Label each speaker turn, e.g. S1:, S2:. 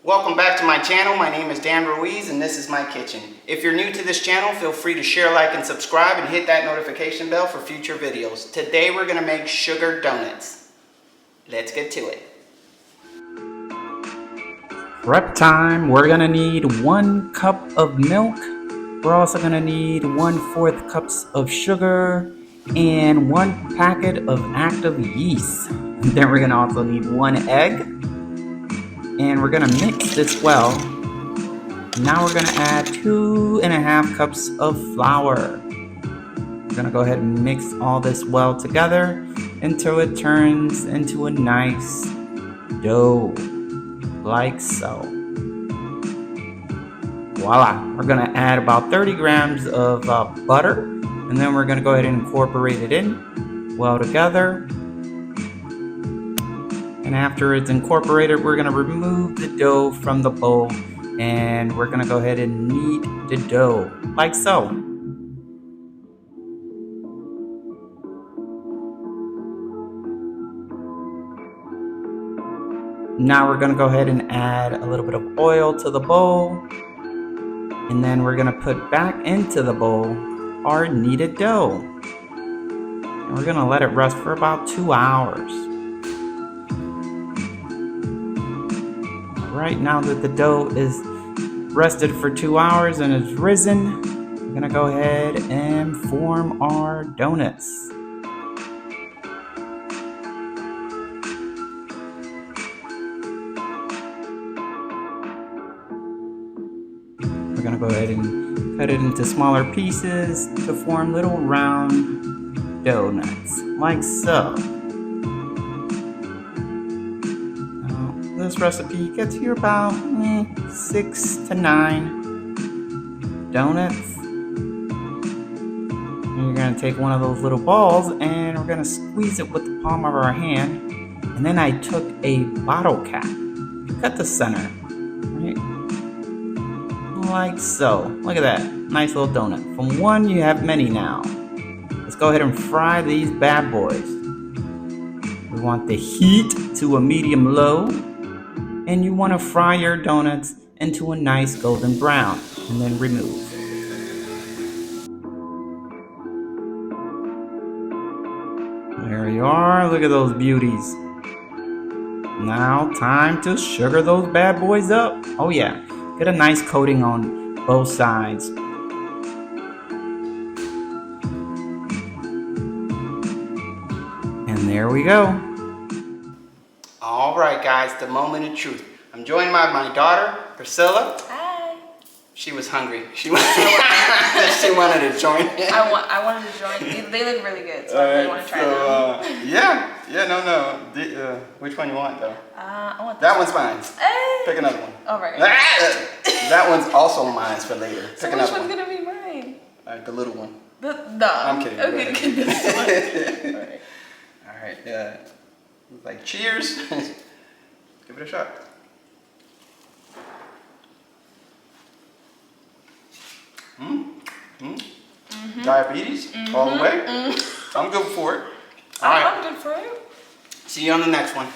S1: Welcome back to my channel. My name is Dan Ruiz and this is my kitchen. If you're new to this channel, feel free to share, like, and subscribe and hit that notification bell for future videos. Today we're going to make sugar donuts. Let's get to it.
S2: Prep time. We're going to need 1 cup of milk. We're also going to need 1/4 cups of sugar and 1 packet of active yeast. Then we're going to also need 1 egg. And we're going to mix this well. Now we're going to add 2.5 cups of flour. We're going to go ahead and mix all this well together until it turns into a nice dough, like so. Voila! We're going to add about 30 grams of butter, and then we're going to go ahead and incorporate it in well together. And after it's incorporated, we're going to remove the dough from the bowl, and we're going to go ahead and knead the dough, like so. Now we're going to go ahead and add a little bit of oil to the bowl, and then we're going to put back into the bowl our kneaded dough. And we're going to let it rest for about 2 hours. Right now that the dough is rested for 2 hours and is risen, we're going to go ahead and form our donuts. We're going to go ahead and cut it into smaller pieces to form little round donuts, like so. This recipe gets you about 6 to 9 donuts. And you're going to take one of those little balls and we're going to squeeze it with the palm of our hand. And then I took a bottle cap, cut the center, right? Like so. Look at that, nice little donut. From one, you have many now. Let's go ahead and fry these bad boys. We want the heat to a medium low. And you want to fry your donuts into a nice golden brown and then remove. There you are. Look at those beauties. Now time to sugar those bad boys up. Oh yeah, get a nice coating on both sides. And there we go.
S1: All right, guys, the moment of truth. I'm joined by my daughter, Priscilla.
S3: Hi.
S1: She was hungry. She wanted to join in.
S3: I wanted to join. They look really good, so I really want to try them.
S1: Yeah, which one you want, though?
S3: I want
S1: that one's mine.
S3: Hey.
S1: Pick another one.
S3: All right.
S1: That one's also mine for later.
S3: So
S1: Pick
S3: which
S1: another
S3: one's
S1: one.
S3: gonna be mine?
S1: The little one.
S3: No.
S1: I'm kidding.
S3: Okay, get this one. All right.
S1: All right. Like cheers. Give it a shot. Diabetes all the way. I'm good for it.
S3: I'm good for it.
S1: See you on the next one.